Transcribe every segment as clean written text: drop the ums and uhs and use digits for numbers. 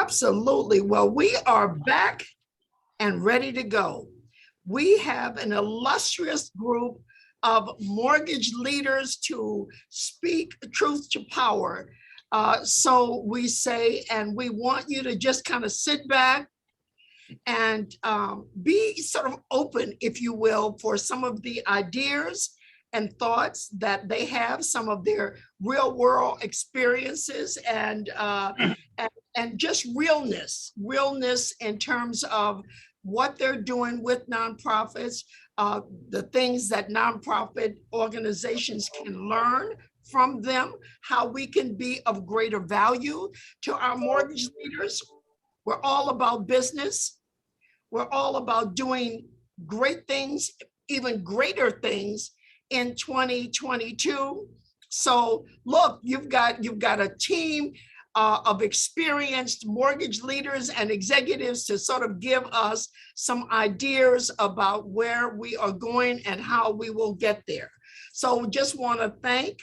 Absolutely. Well, we are back and ready to go. We have an illustrious group of mortgage leaders to speak truth to power. So we say, and we want you to just kind of sit back and be sort of open, if you will, for some of the ideas and thoughts that they have, some of their real world experiences, and just realness in terms of what they're doing with nonprofits, the things that nonprofit organizations can learn from them, how we can be of greater value to our mortgage leaders. We're all about business. We're all about doing great things, even greater things in 2022. So look, you've got a team of experienced mortgage leaders and executives to sort of give us some ideas about where we are going and how we will get there. So just want to thank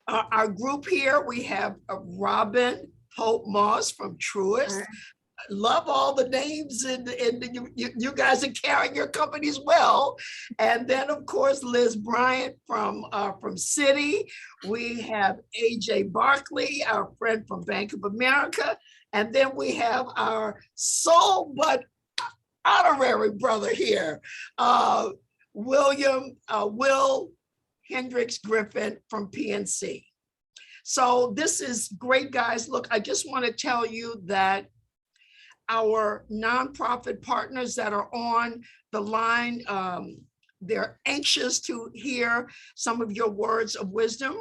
our group here. We have Robin Hope Moss from Truist. Love all the names, and you guys are carrying your companies well. And then, of course, Liz Bryant from Citi. We have AJ Barkley, our friend from Bank of America. And then we have our soul but honorary brother here, Will Hendricks Griffin from PNC. So this is great, guys. Look, I just want to tell you that our nonprofit partners that are on the line, they're anxious to hear some of your words of wisdom.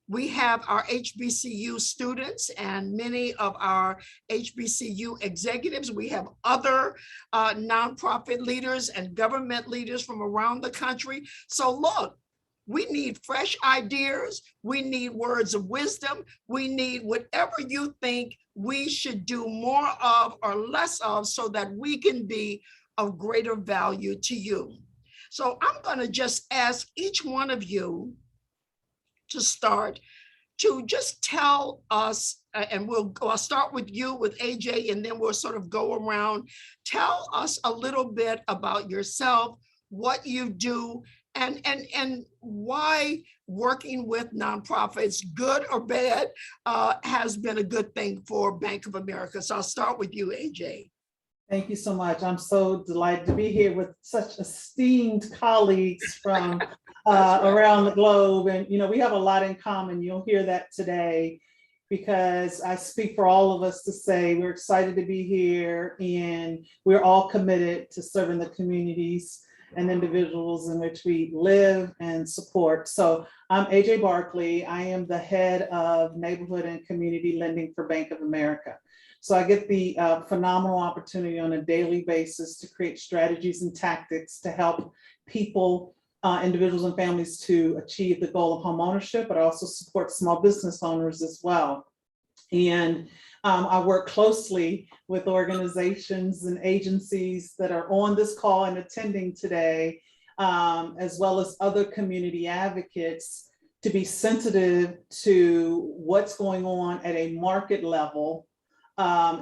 We have our HBCU students and many of our HBCU executives. We have other nonprofit leaders and government leaders from around the country. So look, we need fresh ideas. We need words of wisdom. We need whatever you think we should do more of or less of so that we can be of greater value to you. So I'm going to just ask each one of you to start to just tell us, and I'll start with you, with AJ, and then we'll sort of go around. Tell us a little bit about yourself, what you do, and why working with nonprofits, good or bad, has been a good thing for Bank of America. So I'll start with you, AJ. Thank you so much. I'm so delighted to be here with such esteemed colleagues from around the globe. And, you know, we have a lot in common. You'll hear that today, because I speak for all of us to say we're excited to be here and we're all committed to serving the communities and individuals in which we live and support. So I'm AJ Barkley. I am the head of neighborhood and community lending for Bank of America. So I get the phenomenal opportunity on a daily basis to create strategies and tactics to help people, individuals and families to achieve the goal of home ownership, but I also support small business owners as well. And I work closely with organizations and agencies that are on this call and attending today, as well as other community advocates, to be sensitive to what's going on at a market level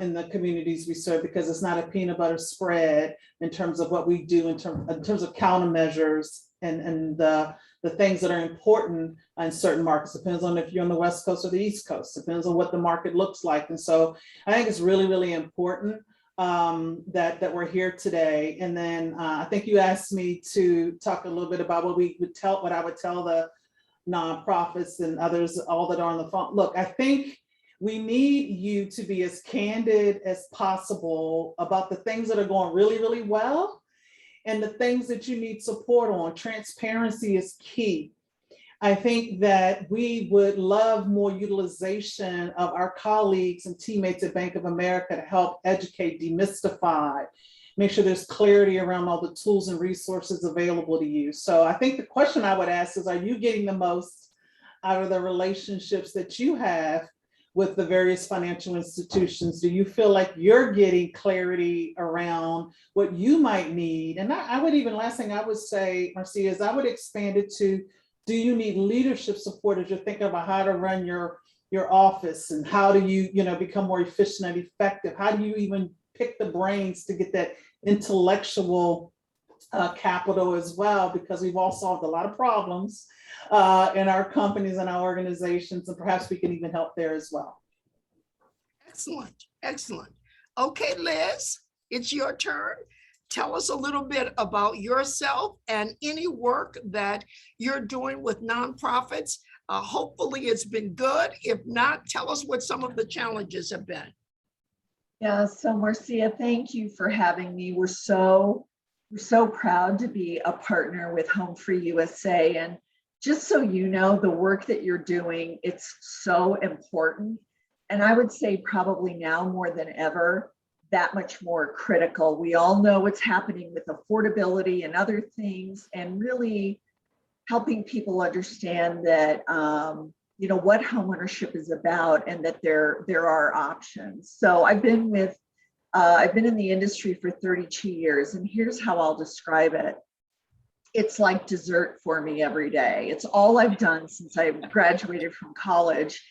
in the communities we serve, because it's not a peanut butter spread in terms of what we do in terms of countermeasures and the things that are important in certain markets. Depends on if you're on the West Coast or the East Coast, depends on what the market looks like. And so I think it's really, really important that we're here today. And then I think you asked me to talk a little bit about what I would tell the nonprofits and others, all that are on the phone. Look, I think we need you to be as candid as possible about the things that are going really, really well and the things that you need support on. Transparency is key. I think that we would love more utilization of our colleagues and teammates at Bank of America to help educate, demystify, make sure there's clarity around all the tools and resources available to you. So I think the question I would ask is, are you getting the most out of the relationships that you have with the various financial institutions? Do you feel like you're getting clarity around what you might need? And I would even, last thing I would say, Marcia, is I would expand it to, do you need leadership support as you're thinking about how to run your your office, and how do you, become more efficient and effective? How do you even pick the brains to get that intellectual capital as well? Because we've all solved a lot of problems in our companies and our organizations, and perhaps we can even help there as well. Excellent, excellent. Okay, Liz, it's your turn. Tell us a little bit about yourself and any work that you're doing with nonprofits. Hopefully it's been good. If not, tell us what some of the challenges have been. Yeah, so Marcia, thank you for having me. We're so proud to be a partner with HomeFree-USA. And just so you know, the work that you're doing, it's so important. And I would say probably now more than ever, that much more critical. We all know what's happening with affordability and other things, and really helping people understand that, what homeownership is about, and that there are options. So I've been in the industry for 32 years, and here's how I'll describe it. It's like dessert for me every day. It's all I've done since I graduated from college.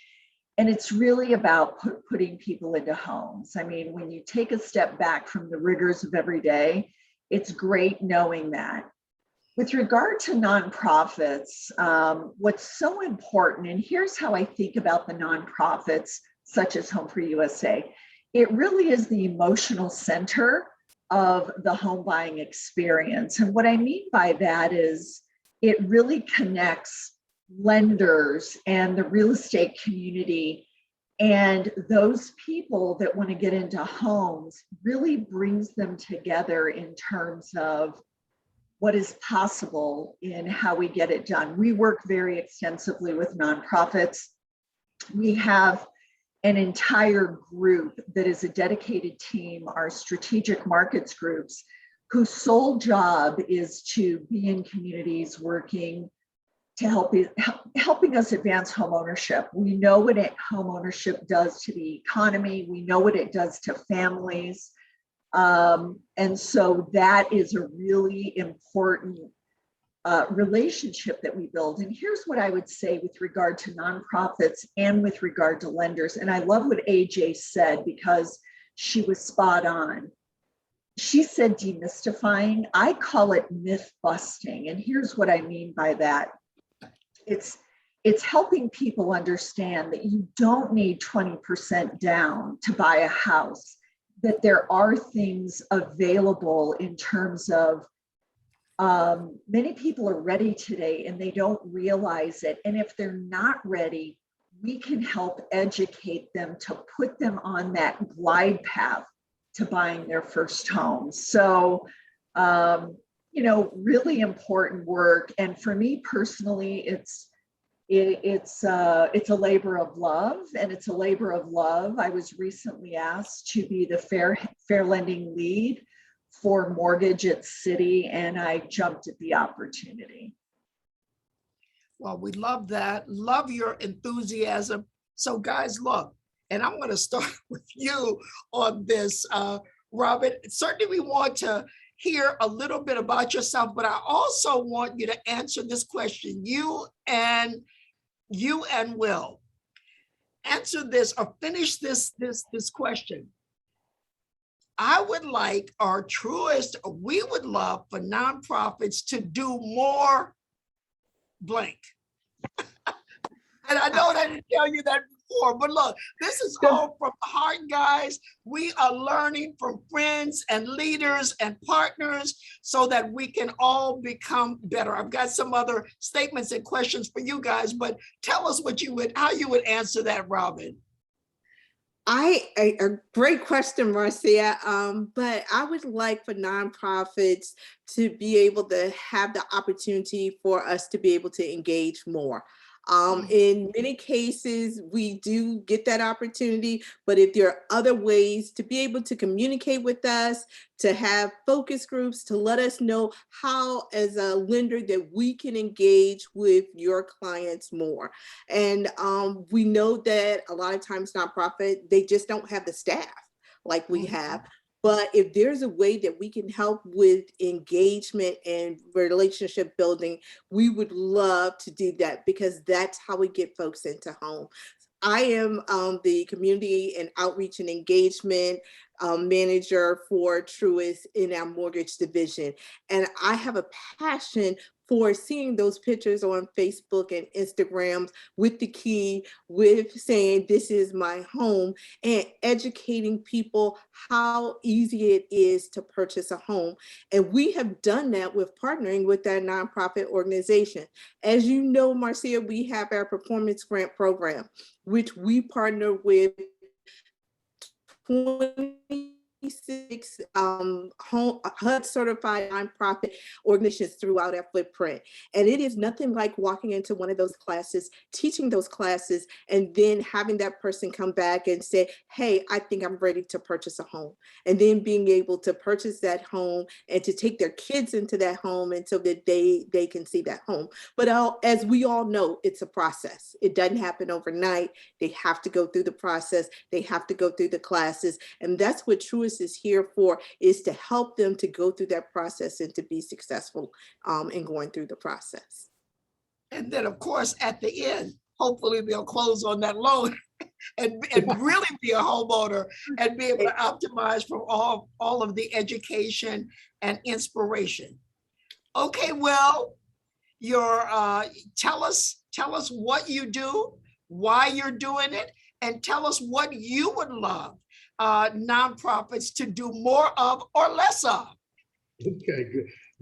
And it's really about putting people into homes. I mean, when you take a step back from the rigors of every day, it's great knowing that. With regard to nonprofits, what's so important, and here's how I think about the nonprofits, such as HomeFree-USA, it really is the emotional center of the home buying experience. And what I mean by that is it really connects lenders and the real estate community and those people that want to get into homes, really brings them together in terms of what is possible in how we get it done. We work very extensively with nonprofits. We have an entire group that is a dedicated team, our strategic markets groups, whose sole job is to be in communities working to helping us advance home ownership. We know what home ownership does to the economy. We know what it does to families. And so that is a really important relationship that we build. And here's what I would say with regard to nonprofits and with regard to lenders. And I love what AJ said, because she was spot on. She said demystifying. I call it myth busting. And here's what I mean by that. It's helping people understand that you don't need 20% down to buy a house, that there are things available in terms of many people are ready today and they don't realize it. And if they're not ready, we can help educate them to put them on that glide path to buying their first home. So, really important work. And for me personally, it's a labor of love, and it's a labor of love. I was recently asked to be the fair lending lead for mortgage at Citi, and I jumped at the opportunity. Well, we love that. Love your enthusiasm. So guys, look, and I'm going to start with you on this, Robin. Certainly we want to hear a little bit about yourself, but I also want you to answer this question. You and Will, answer this or finish this question. I would like we would love for nonprofits to do more blank. And I know I didn't tell you that before, but look, this is all from the heart, guys. We are learning from friends and leaders and partners so that we can all become better. I've got some other statements and questions for you guys, but tell us how you would answer that, Robin. A great question, Marcia. But I would like for nonprofits to be able to have the opportunity for us to be able to engage more. In many cases, we do get that opportunity, but if there are other ways to be able to communicate with us, to have focus groups, to let us know how, as a lender, that we can engage with your clients more. And we know that a lot of times nonprofit, they just don't have the staff like we have. But if there's a way that we can help with engagement and relationship building, we would love to do that, because that's how we get folks into home. I am the community and outreach and engagement manager for Truist in our mortgage division. And I have a passion for seeing those pictures on Facebook and Instagram with the key, with saying, this is my home, and educating people how easy it is to purchase a home. And we have done that with partnering with that nonprofit organization. As you know, Marcia, we have our performance grant program, which we partner with 26 HUD certified nonprofit organizations throughout our footprint. And it is nothing like walking into one of those classes, teaching those classes, and then having that person come back and say, hey, I think I'm ready to purchase a home. And then being able to purchase that home and to take their kids into that home and so that they can see that home. But as we all know, it's a process. It doesn't happen overnight. They have to go through the process. They have to go through the classes. And that's what Truist is here for, is to help them to go through that process and to be successful in going through the process. And then, of course, at the end, hopefully they'll close on that loan and really be a homeowner and be able to optimize from all of the education and inspiration. Okay, well, tell us what you do, why you're doing it, and tell us what you would love nonprofits to do more of or less of. Okay,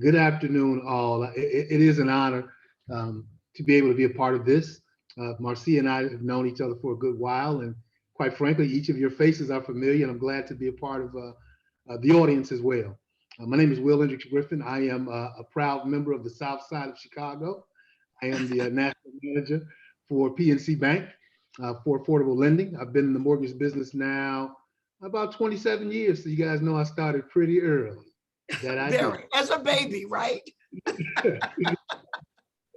good afternoon, all. It is an honor to be able to be a part of this. Marcia and I have known each other for a good while, and quite frankly, each of your faces are familiar, and I'm glad to be a part of the audience as well. My name is Hendricks Griffin. I am a proud member of the South Side of Chicago. I am the national manager for PNC Bank for affordable lending. I've been in the mortgage business now about 27 years, so you guys know I started pretty early. Very, as a baby, right? At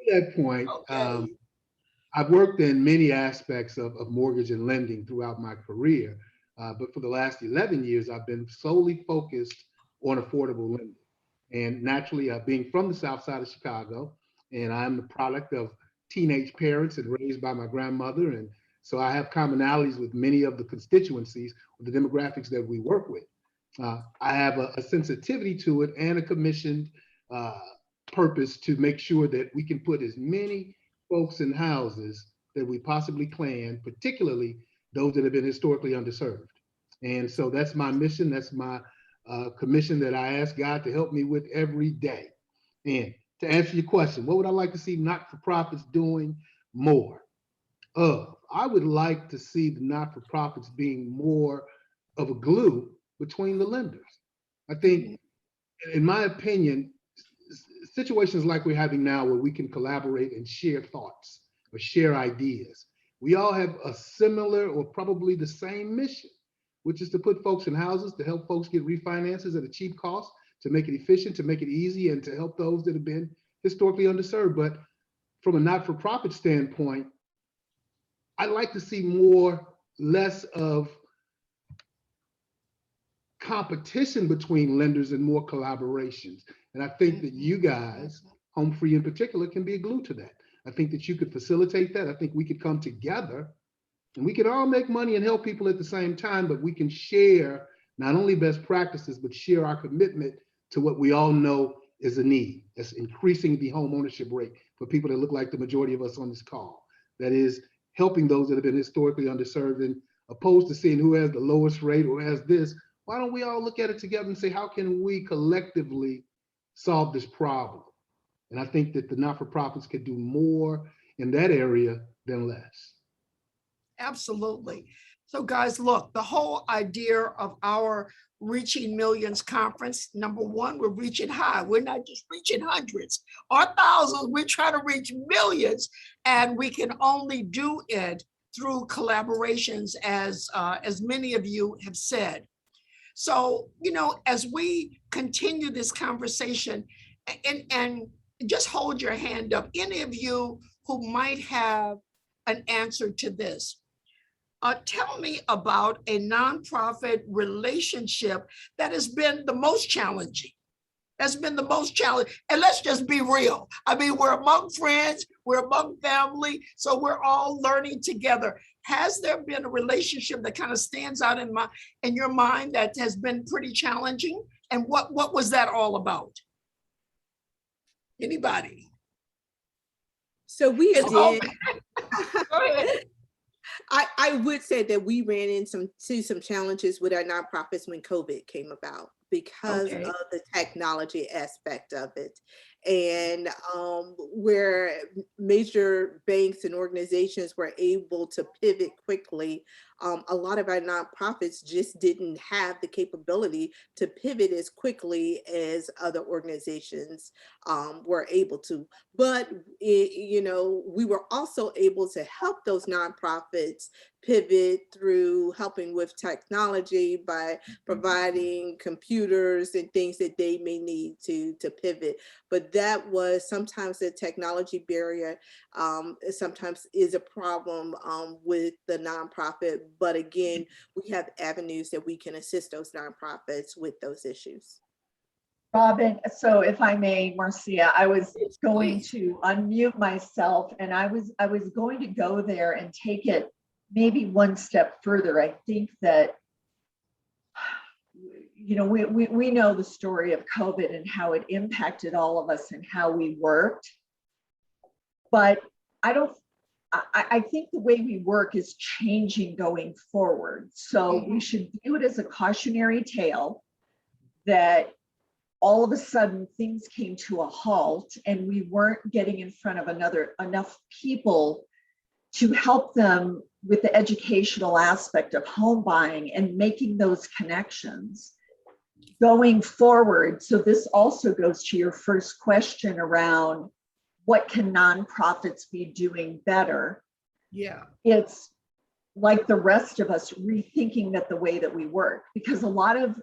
that point, Okay. I've worked in many aspects of mortgage and lending throughout my career, but for the last 11 years, I've been solely focused on affordable lending. And naturally, being from the South Side of Chicago, and I'm the product of teenage parents and raised by my grandmother, and so I have commonalities with many of the constituencies, the demographics that we work with. I have a sensitivity to it and a commissioned purpose to make sure that we can put as many folks in houses that we possibly can, particularly those that have been historically underserved. And so that's my mission. That's my commission that I ask God to help me with every day. And to answer your question, what would I like to see not-for-profits doing more of? I would like to see the not-for-profits being more of a glue between the lenders. I think, in my opinion, situations like we're having now where we can collaborate and share thoughts or share ideas, we all have a similar or probably the same mission, which is to put folks in houses, to help folks get refinances at a cheap cost, to make it efficient, to make it easy, and to help those that have been historically underserved. But from a not-for-profit standpoint, I'd like to see less of competition between lenders and more collaborations. And I think that you guys, HomeFree in particular, can be a glue to that. I think that you could facilitate that. I think we could come together and we can all make money and help people at the same time, but we can share not only best practices, but share our commitment to what we all know is a need. That's increasing the home ownership rate for people that look like the majority of us on this call. That is helping those that have been historically underserved, and opposed to seeing who has the lowest rate or has this, why don't we all look at it together and say, how can we collectively solve this problem? And I think that the not-for-profits could do more in that area than less. Absolutely. So guys, look, the whole idea of our Reaching Millions conference, number one, we're reaching high. We're not just reaching hundreds or thousands, we're trying to reach millions, and we can only do it through collaborations, as many of you have said. So, as we continue this conversation, and just hold your hand up, any of you who might have an answer to this. Tell me about a nonprofit relationship that has been the most challenging That's been the most challenging. And let's just be real. I mean, we're among friends, we're among family, so we're all learning together. Has there been a relationship that kind of stands out in your mind that has been pretty challenging? And what was that all about? Anybody? So we It's did. all- Go ahead. I would say that we ran into some challenges with our nonprofits when COVID came about because Okay. of the technology aspect of it. And where major banks and organizations were able to pivot quickly, a lot of our nonprofits just didn't have the capability to pivot as quickly as other organizations were able to. But we were also able to help those nonprofits pivot through helping with technology by providing computers and things that they may need to pivot. But that was sometimes the technology barrier, sometimes is a problem with the nonprofit. But again, we have avenues that we can assist those nonprofits with those issues. Robin, so if I may, Marcia, I was going to unmute myself, and I was going to go there and take it maybe one step further. I think that, we know the story of COVID and how it impacted all of us and how we worked. But I think the way we work is changing going forward. So we should view it as a cautionary tale that all of a sudden things came to a halt and we weren't getting in front of enough people to help them with the educational aspect of home buying and making those connections going forward. So this also goes to your first question around what can nonprofits be doing better? Yeah. It's like the rest of us rethinking that the way that we work, because a lot of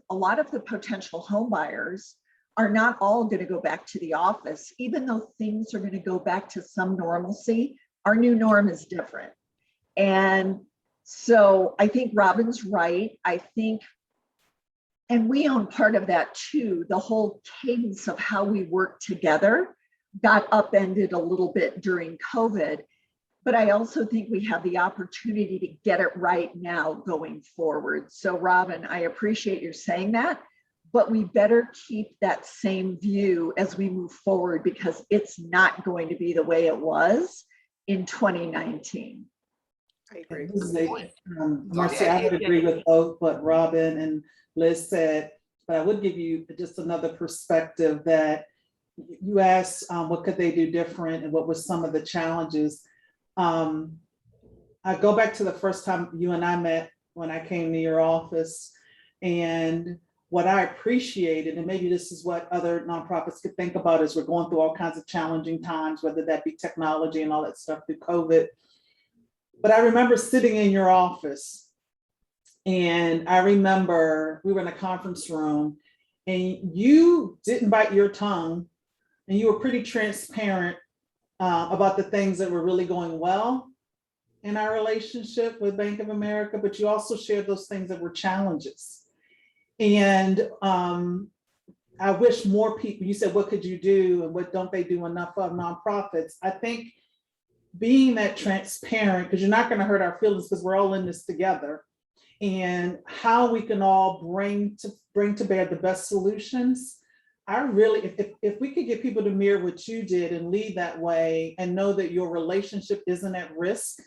the potential home buyers are not all going to go back to the office, even though things are going to go back to some normalcy. Our new norm is different. And so I think Robin's right. I think, and we own part of that too, the whole cadence of how we work together got upended a little bit during COVID. But I also think we have the opportunity to get it right now going forward. So Robin, I appreciate your saying that, but we better keep that same view as we move forward, because it's not going to be the way it was in 2019. I agree. Marcia, I would agree with both what Robin and Liz said, but I would give you just another perspective that you asked what could they do different and what were some of the challenges. I go back to the first time you and I met when I came to your office, and what I appreciated, and maybe this is what other nonprofits could think about as we're going through all kinds of challenging times, whether that be technology and all that stuff through COVID. But I remember sitting in your office, and I remember we were in a conference room and you didn't bite your tongue, and you were pretty transparent about the things that were really going well in our relationship with Bank of America, but you also shared those things that were challenges. And I wish more people, you said, what could you do and what don't they do enough of nonprofits? I think being that transparent, because you're not going to hurt our feelings because we're all in this together, and how we can all bring to bear the best solutions. I really, if we could get people to mirror what you did and lead that way and know that your relationship isn't at risk,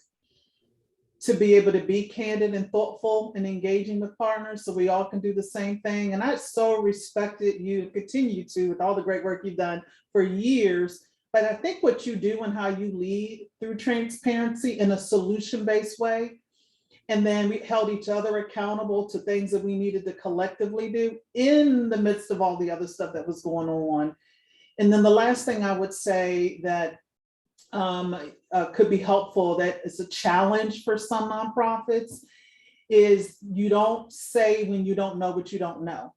to be able to be candid and thoughtful and engaging with partners so we all can do the same thing. And I so respected you, continue to, with all the great work you've done for years. But I think what you do and how you lead through transparency in a solution-based way, and then we held each other accountable to things that we needed to collectively do in the midst of all the other stuff that was going on. And then the last thing I would say that could be helpful, that is a challenge for some nonprofits, is you don't say when you don't know what you don't know.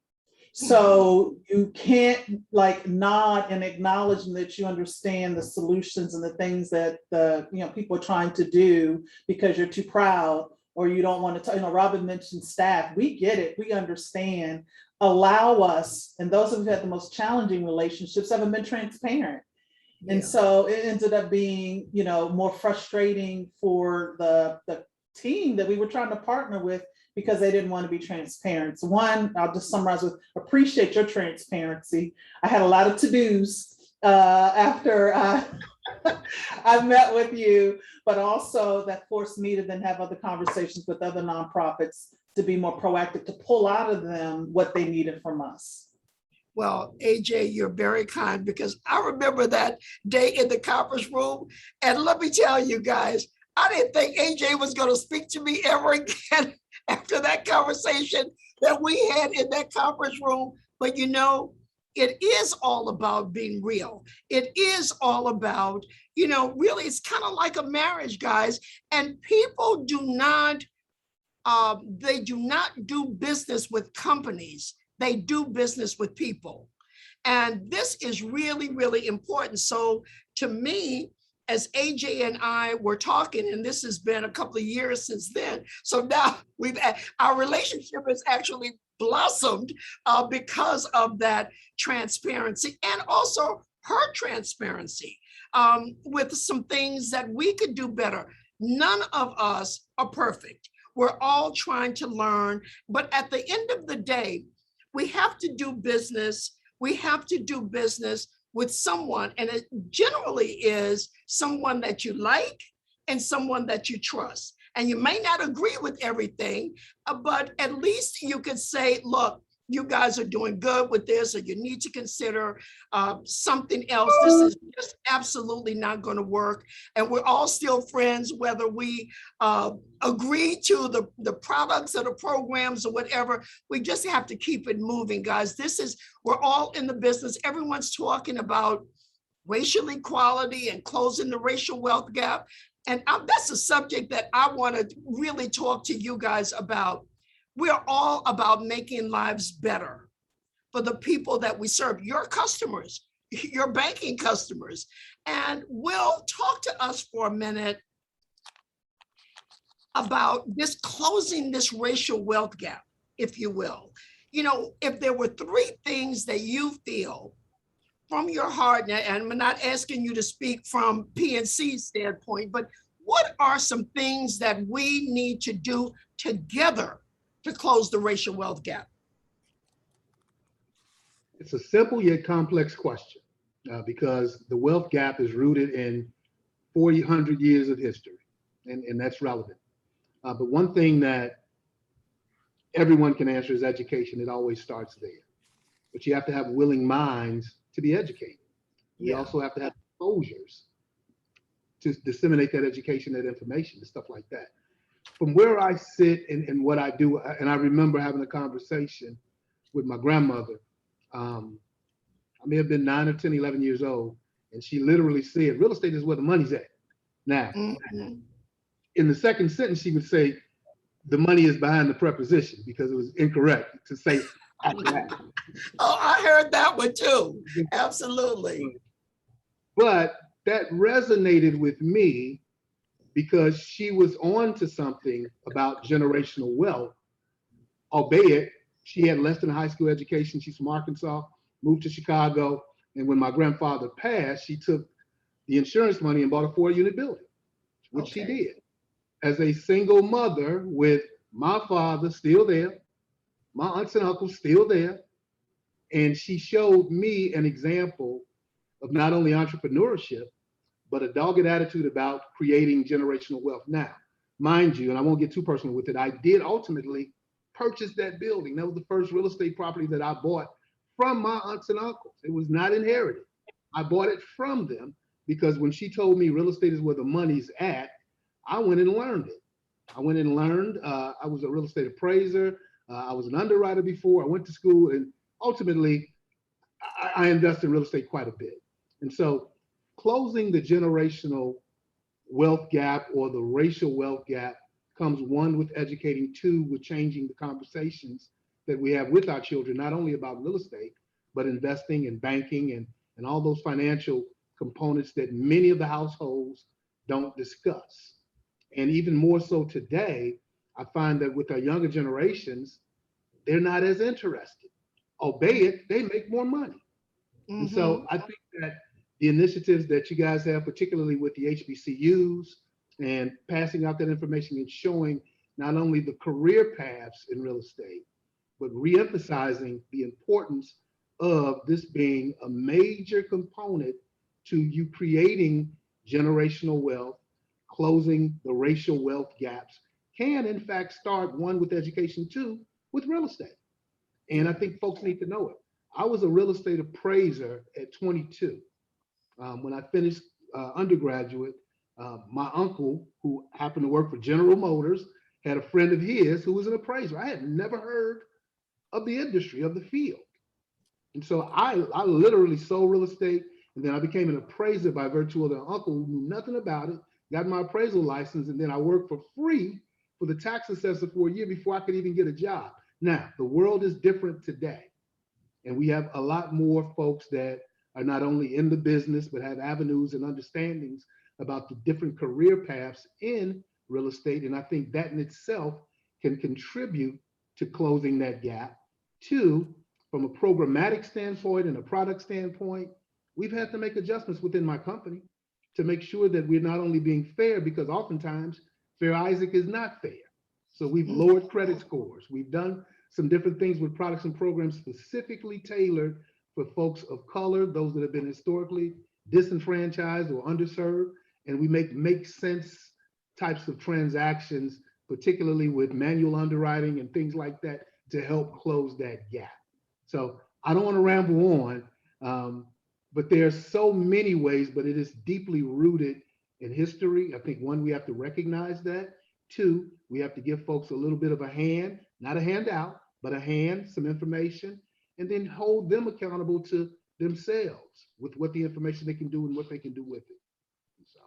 So you can't like nod and acknowledge that you understand the solutions and the things that the people are trying to do because you're too proud, or you don't want to, Robin mentioned staff. We get it. We understand. Allow us, and those who've had the most challenging relationships haven't been transparent. And Yeah. so it ended up being, more frustrating for the team that we were trying to partner with because they didn't want to be transparent. So one, I'll just summarize with appreciate your transparency. I had a lot of to-dos after I met with you, but also that forced me to then have other conversations with other nonprofits to be more proactive, to pull out of them what they needed from us. Well, AJ, you're very kind, because I remember that day in the conference room. And let me tell you guys, I didn't think AJ was going to speak to me ever again after that conversation that we had in that conference room. But it is all about being real. It is all about, really, it's kind of like a marriage, guys. And people do not, they do not do business with companies. They do business with people. And this is really, really important. So to me, as AJ and I were talking, and this has been a couple of years since then, so now our relationship has actually blossomed because of that transparency, and also her transparency with some things that we could do better. None of us are perfect. We're all trying to learn, but at the end of the day, we have to do business. We have to do business with someone, and it generally is someone that you like and someone that you trust. And you may not agree with everything, but at least you could say, look, you guys are doing good with this, or you need to consider something else. This is just absolutely not going to work. And we're all still friends, whether we agree to the products or the programs or whatever. We just have to keep it moving, guys. We're all in the business. Everyone's talking about racial equality and closing the racial wealth gap. And that's a subject that I want to really talk to you guys about. We're all about making lives better for the people that we serve, your customers, your banking customers. And Will, talk to us for a minute about this closing this racial wealth gap, if you will. If there were three things that you feel from your heart, and I'm not asking you to speak from PNC standpoint, but what are some things that we need to do together to close the racial wealth gap? It's a simple yet complex question because the wealth gap is rooted in 400 years of history, and that's relevant. But one thing that everyone can answer is education. It always starts there. But you have to have willing minds to be educated. You also have to have exposures to disseminate that education, that information, and stuff like that. From where I sit and what I do, and I remember having a conversation with my grandmother. I may have been 9 or 10, 11 years old, and she literally said, real estate is where the money's at. Now, in the second sentence, she would say, the money is behind the preposition, because it was incorrect to say that. Oh, I heard that one too. Absolutely. But that resonated with me because she was on to something about generational wealth, albeit she had less than a high school education. She's from Arkansas, moved to Chicago. And when my grandfather passed, she took the insurance money and bought a 4-unit building, which she did. As a single mother with my father still there, my aunts and uncles still there. And she showed me an example of not only entrepreneurship, but a dogged attitude about creating generational wealth. Now, mind you, and I won't get too personal with it, I did ultimately purchase that building. That was the first real estate property that I bought from my aunts and uncles. It was not inherited. I bought it from them because when she told me real estate is where the money's at, I went and learned it. I went and learned. I was a real estate appraiser. I was an underwriter before. I went to school, and ultimately, I invested in real estate quite a bit. And so closing the generational wealth gap or the racial wealth gap comes, one, with educating, two, with changing the conversations that we have with our children, not only about real estate, but investing and banking and all those financial components that many of the households don't discuss. And even more so today, I find that with our younger generations, they're not as interested, albeit they make more money. And so I think that the initiatives that you guys have, particularly with the HBCUs and passing out that information and showing not only the career paths in real estate, but reemphasizing the importance of this being a major component to you creating generational wealth, closing the racial wealth gaps, can in fact start, one, with education, two, with real estate. And I think folks need to know it. I was a real estate appraiser at 22. When I finished undergraduate, my uncle, who happened to work for General Motors, had a friend of his who was an appraiser. I had never heard of the industry, of the field. And so I literally sold real estate, and then I became an appraiser by virtue of an uncle who knew nothing about it, got my appraisal license, and then I worked for free for the tax assessor for a year before I could even get a job. Now, the world is different today, and we have a lot more folks that are not only in the business, but have avenues and understandings about the different career paths in real estate. And I think that in itself can contribute to closing that gap. Two, from a programmatic standpoint and a product standpoint, we've had to make adjustments within my company to make sure that we're not only being fair, because oftentimes Fair Isaac is not fair. So we've lowered credit scores. We've done some different things with products and programs specifically tailored for folks of color, those that have been historically disenfranchised or underserved. And we make sense types of transactions, particularly with manual underwriting and things like that, to help close that gap. So I don't want to ramble on, but there are so many ways, but it is deeply rooted in history. I think, one, we have to recognize that. Two, we have to give folks a little bit of a hand, not a handout, but a hand, some information, and then hold them accountable to themselves with what the information they can do and what they can do with it. So.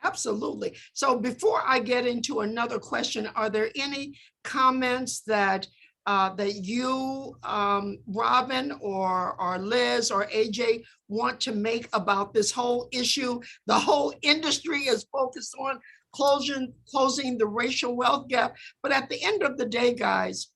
Absolutely. So before I get into another question, are there any comments that you, Robin or Liz or AJ, want to make about this whole issue? The whole industry is focused on closing the racial wealth gap. But at the end of the day, guys,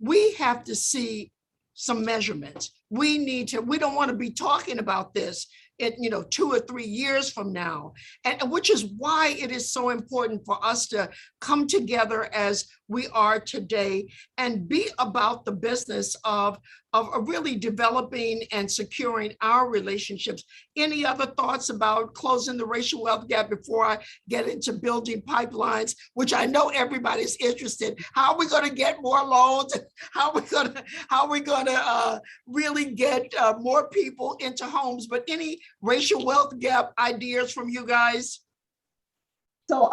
we have to see some measurements. We don't want to be talking about this in 2 or 3 years from now, and which is why it is so important for us to come together as we are today and be about the business of really developing and securing our relationships. Any other thoughts about closing the racial wealth gap before I get into building pipelines, which I know everybody's interested? How are we going to get more loans? How are we going to really get more people into homes? But any racial wealth gap ideas from you guys? So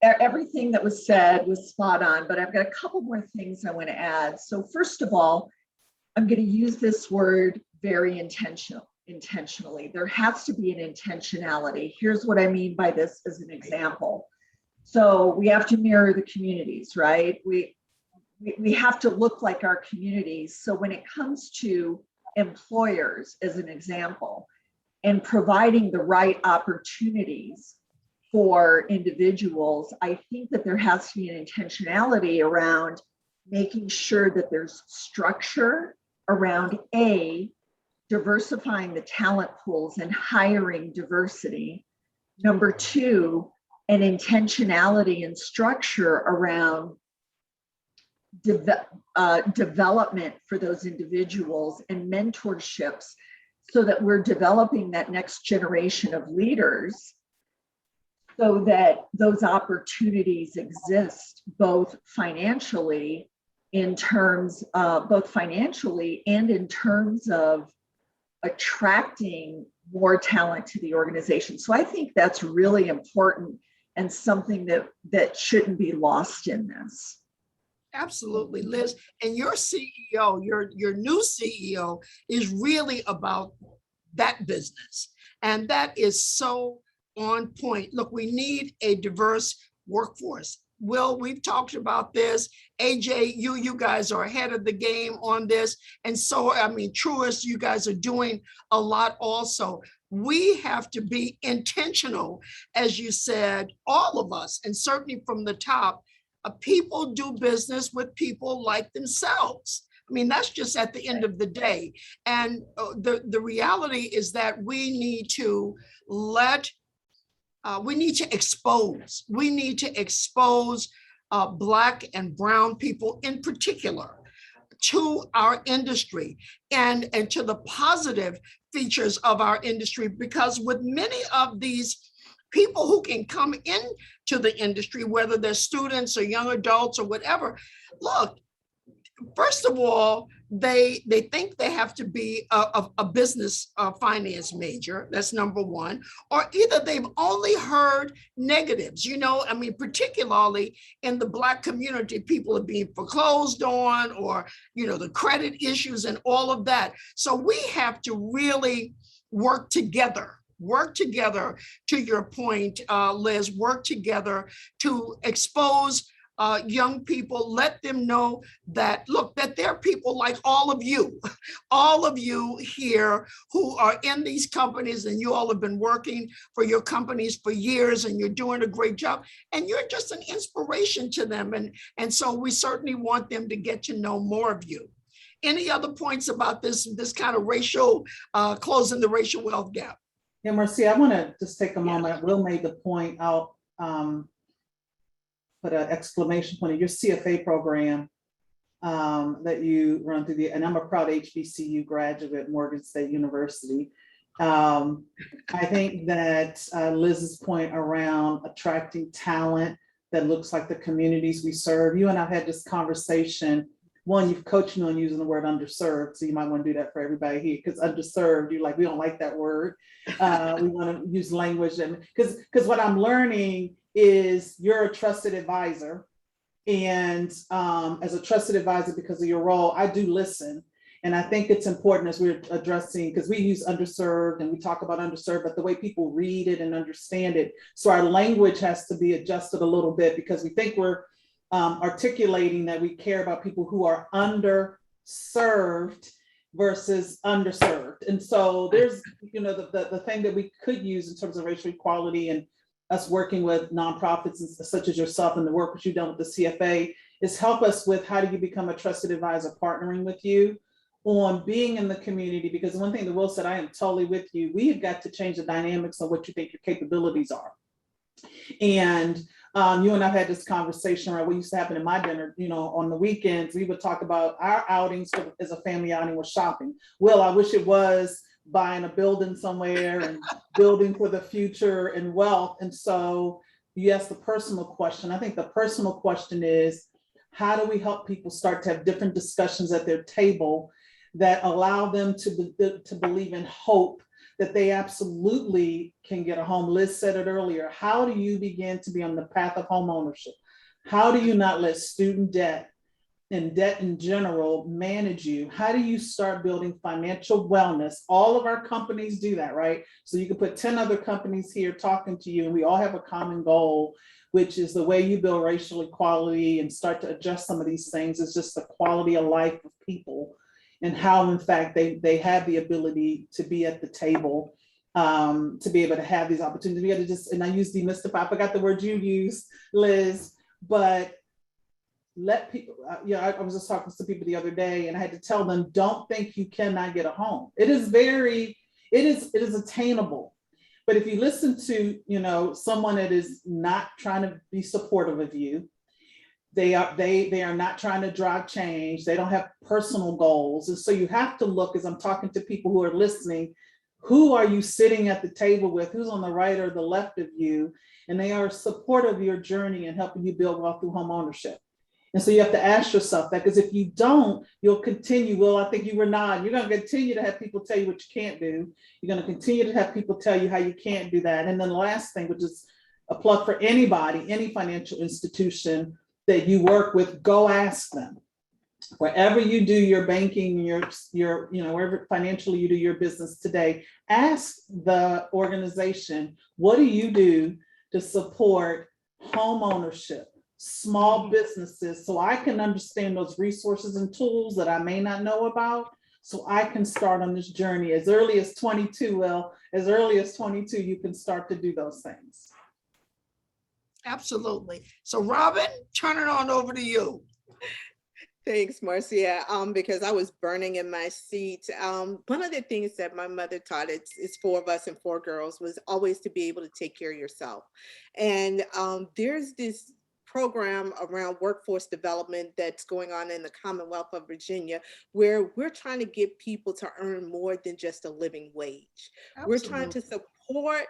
everything that was said was spot on, but I've got a couple more things I want to add. So first of all, I'm going to use this word very intentionally. There has to be an intentionality. Here's what I mean by this as an example. So we have to mirror the communities, right? We have to look like our communities. So when it comes to employers, as an example, and providing the right opportunities for individuals, I think that there has to be an intentionality around making sure that there's structure around diversifying the talent pools and hiring diversity. Number two, an intentionality and structure around development for those individuals and mentorships, so that we're developing that next generation of leaders, so that those opportunities exist both financially and in terms of attracting more talent to the organization. So I think that's really important and something that shouldn't be lost in this. Absolutely, Liz. And your CEO, your new CEO, is really about that business. And that is so on point. Look, we need a diverse workforce. Will, we've talked about this. AJ, you guys are ahead of the game on this. And so, Truist, you guys are doing a lot also. We have to be intentional, as you said, all of us, and certainly from the top, people do business with people like themselves. I mean, that's just at the end of the day. And the reality is that we need to expose Black and brown people in particular to our industry and to the positive features of our industry, because with many of these people who can come into the industry, whether they're students or young adults or whatever, look, first of all, they think they have to be a business finance major. That's number one. Or either they've only heard negatives, I mean, particularly in the Black community, people are being foreclosed on, or, the credit issues and all of that. So we have to really work together, to your point, Liz, work together to expose young people, let them know that, look, that there are people like all of you here who are in these companies, and you all have been working for your companies for years, and you're doing a great job, and you're just an inspiration to them. And so we certainly want them to get to know more of you. Any other points about this kind of racial, closing the racial wealth gap? Yeah, Marcia, I want to just take a moment. Will made the point out, put an exclamation point in your CFA program that you run through and I'm a proud HBCU graduate, Morgan State University. I think that Liz's point around attracting talent that looks like the communities we serve. You and I had this conversation. One, you've coached me on using the word underserved, so you might want to do that for everybody here, because underserved, you're like, we don't like that word. We want to use language, and because what I'm learning is you're a trusted advisor, and as a trusted advisor, because of your role, I do listen. And I think it's important as we're addressing, because we use underserved and we talk about underserved, but the way people read it and understand it. So our language has to be adjusted a little bit, because we think we're articulating that we care about people who are underserved versus underserved. And so there's, the thing that we could use in terms of racial equality and us working with nonprofits such as yourself and the work that you've done with the CFA is help us with how do you become a trusted advisor, partnering with you on being in the community. Because one thing that Will said, I am totally with you. We have got to change the dynamics of what you think your capabilities are. And you and I've had this conversation around what used to happen in my dinner, on the weekends, we would talk about our outings as a family outing was shopping. Well, I wish it was buying a building somewhere and building for the future and wealth. And so you asked the personal question. I think the personal question is, how do we help people start to have different discussions at their table that allow them to believe in hope that they absolutely can get a home? Liz said it earlier. How do you begin to be on the path of home ownership? How do you not let student debt and debt in general manage you? How do you start building financial wellness? All of our companies do that, right? So you can put 10 other companies here talking to you, and we all have a common goal, which is the way you build racial equality and start to adjust some of these things is just the quality of life of people, and how, in fact, they have the ability to be at the table, to be able to have these opportunities. We got to just, and I use demystify, I forgot the word you used, Liz, but let people, I was just talking to people the other day, and I had to tell them, don't think you cannot get a home. It is attainable. But if you listen to, someone that is not trying to be supportive of you, they are not trying to drive change. They don't have personal goals. And so you have to look, as I'm talking to people who are listening, who are you sitting at the table with? Who's on the right or the left of you? And they are supportive of your journey and helping you build wealth through home ownership. And so you have to ask yourself that, because if you don't, you'll continue. Well, I think you were nodding. You're going to continue to have people tell you what you can't do. You're going to continue to have people tell you how you can't do that. And then the last thing, which is a plug for anybody, any financial institution that you work with, go ask them. Wherever you do your banking, your wherever financially you do your business today, ask the organization, what do you do to support home ownership, small businesses, so I can understand those resources and tools that I may not know about, so I can start on this journey as early as 22. Well, as early as 22, you can start to do those things. Absolutely. So Robin, turn it on over to you. Thanks, Marcia. Because I was burning in my seat. One of the things that my mother taught, it's four of us and four girls, was always to be able to take care of yourself. And there's this program around workforce development that's going on in the Commonwealth of Virginia, where we're trying to get people to earn more than just a living wage. We're trying to support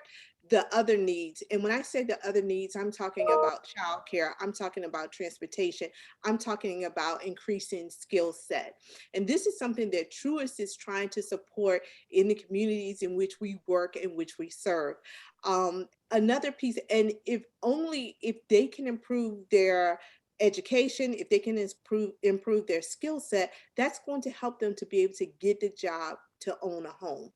the other needs. And when I say the other needs, I'm talking about childcare, I'm talking about transportation, I'm talking about increasing skill set. And this is something that Truist is trying to support in the communities in which we work, in which we serve. Another piece, and if they can improve their education, if they can improve their skill set, that's going to help them to be able to get the job to own a home.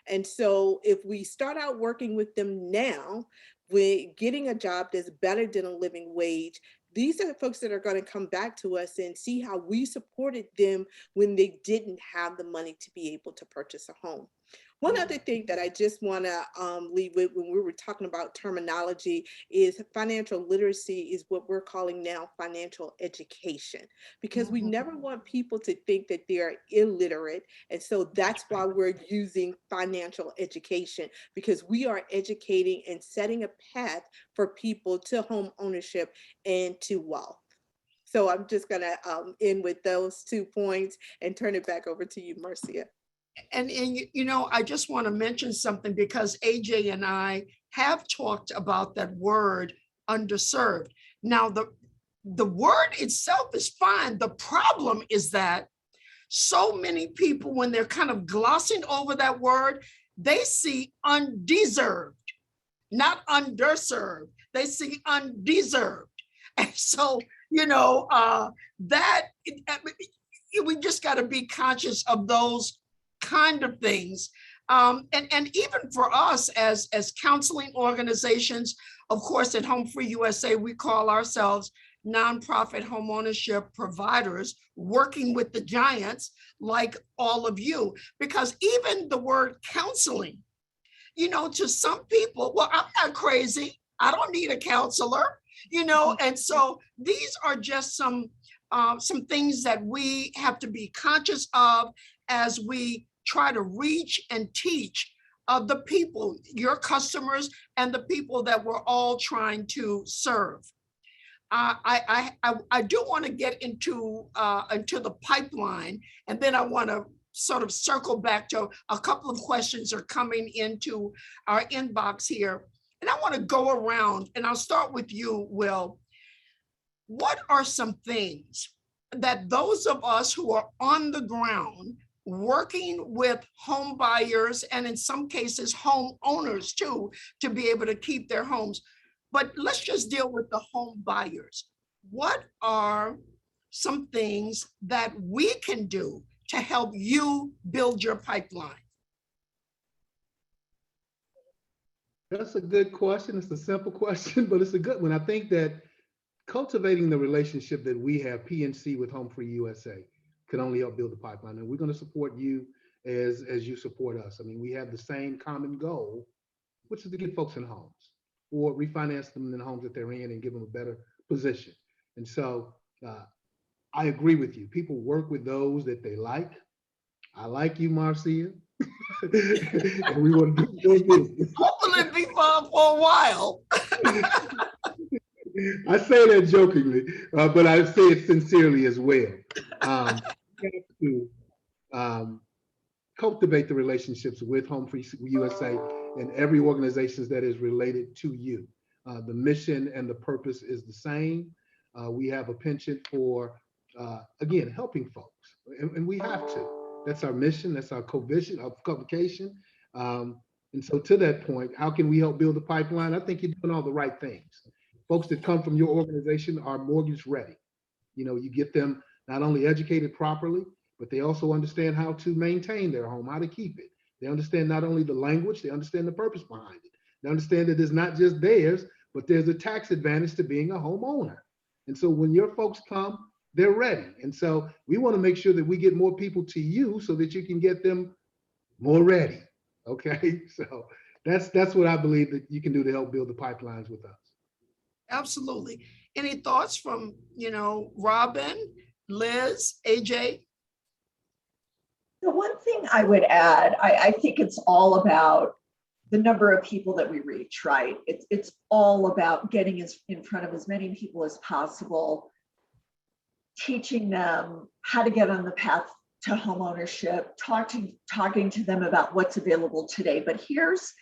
And so if we start out working with them now, with getting a job that's better than a living wage, these are the folks that are going to come back to us and see how we supported them when they didn't have the money to be able to purchase a home. One other thing that I just want to leave with when we were talking about terminology is financial literacy is what we're calling now financial education, because we never want people to think that they're illiterate. And so that's why we're using financial education, because we are educating and setting a path for people to home ownership and to wealth. So I'm just going to end with those 2 points and turn it back over to you, Marcia. And you know, I just want to mention something, because AJ and I have talked about that word underserved. Now, the word itself is fine. The problem is that so many people, when they're kind of glossing over that word, they see undeserved, not underserved. They see undeserved. And so, you know, we just got to be conscious of those kind of things. And even for us as counseling organizations, of course, at HomeFree-USA, we call ourselves nonprofit homeownership providers, working with the giants like all of you, because even the word counseling, you know, to some people, well, I'm not crazy, I don't need a counselor, you know. And so these are just some things that we have to be conscious of as we try to reach and teach the people, your customers, and the people that we're all trying to serve. I do want to get into the pipeline, and then I want to sort of circle back to a couple of questions are coming into our inbox here. And I want to go around, and I'll start with you, Will. What are some things that those of us who are on the ground working with home buyers, and in some cases home owners too, to be able to keep their homes, but let's just deal with the home buyers. What are some things that we can do to help you build your pipeline? That's a good question. It's a simple question, but it's a good one. I think that cultivating the relationship that we have, PNC, with HomeFree-USA, can only help build the pipeline. And we're going to support you as you support us. I mean, we have the same common goal, which is to get folks in homes or refinance them in the homes that they're in and give them a better position. And so I agree with you. People work with those that they like. I like you, Marcia. And we want to do your business. Hopefully be fun for a while. I say that jokingly, but I say it sincerely as well. We have to cultivate the relationships with HomeFree-USA and every organization that is related to you. The mission and the purpose is the same. We have a penchant for, again, helping folks, and we have to. That's our mission. That's our co-vision of publication. And so to that point, how can we help build the pipeline? I think you're doing all the right things. Folks that come from your organization are mortgage ready. You know, you get them not only educated properly, but they also understand how to maintain their home, how to keep it. They understand not only the language, they understand the purpose behind it. They understand that it's not just theirs, but there's a tax advantage to being a homeowner. And so when your folks come, they're ready. And so we want to make sure that we get more people to you so that you can get them more ready. Okay, so that's what I believe that you can do to help build the pipelines with us. Absolutely. Any thoughts from, Robin, Liz, AJ? The one thing I would add, I think it's all about the number of people that we reach, right? It's all about getting in front of as many people as possible, teaching them how to get on the path to homeownership, talking to them about what's available today. But here's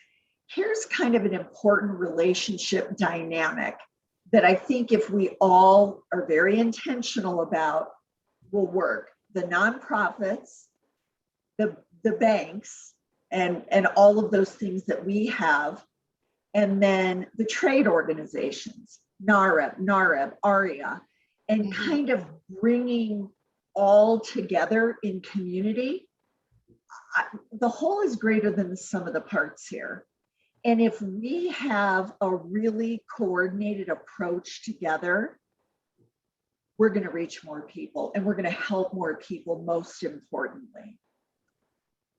kind of an important relationship dynamic that I think if we all are very intentional about, will work. The nonprofits, the banks, and all of those things that we have, and then the trade organizations, NAREB, ARIA, and kind of bringing all together in community. The whole is greater than the sum of the parts here. And if we have a really coordinated approach together, we're going to reach more people and we're going to help more people, most importantly.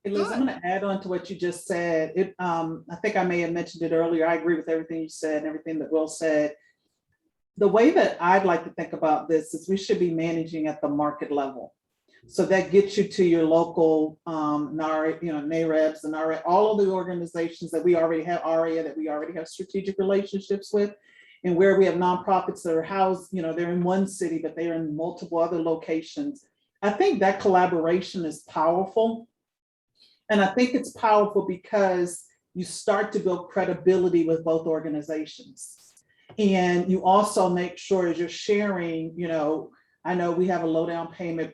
Hey, Liz, I'm going to add on to what you just said. I think I may have mentioned it earlier. I agree with everything you said and everything that Will said. The way that I'd like to think about this is we should be managing at the market level. So that gets you to your local NAREBs and all of the organizations that we already have, ARIA, that we already have strategic relationships with, and where we have nonprofits that are housed, they're in one city, but they're in multiple other locations. I think that collaboration is powerful. And I think it's powerful because you start to build credibility with both organizations. And you also make sure as you're sharing, I know we have a low down payment,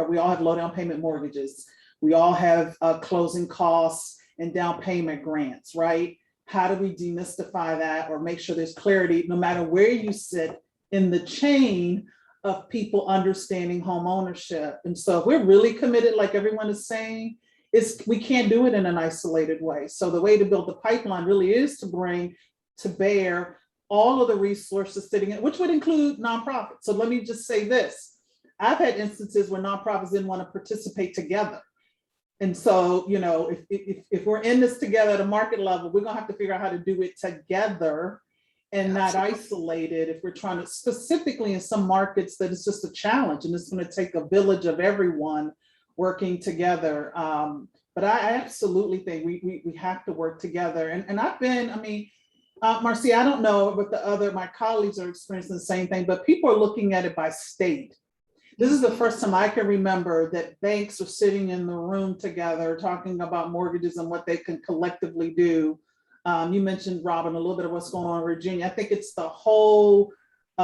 we all have low down payment mortgages. We all have closing costs and down payment grants, right? How do we demystify that or make sure there's clarity no matter where you sit in the chain of people understanding home ownership? And so if we're really committed, like everyone is saying, we can't do it in an isolated way. So the way to build the pipeline really is to bring to bear all of the resources sitting in, which would include nonprofits. So let me just say this. I've had instances where nonprofits didn't want to participate together. And so, if we're in this together at a market level, we're gonna have to figure out how to do it together and not isolated. If we're trying to, specifically in some markets that it's just a challenge and it's gonna take a village of everyone working together. But I absolutely think we have to work together. And I've been, Marcia, I don't know what my colleagues are experiencing the same thing, but people are looking at it by state. This is the first time I can remember that banks are sitting in the room together talking about mortgages and what they can collectively do. You mentioned, Robin, a little bit of what's going on in Virginia. I think it's the whole,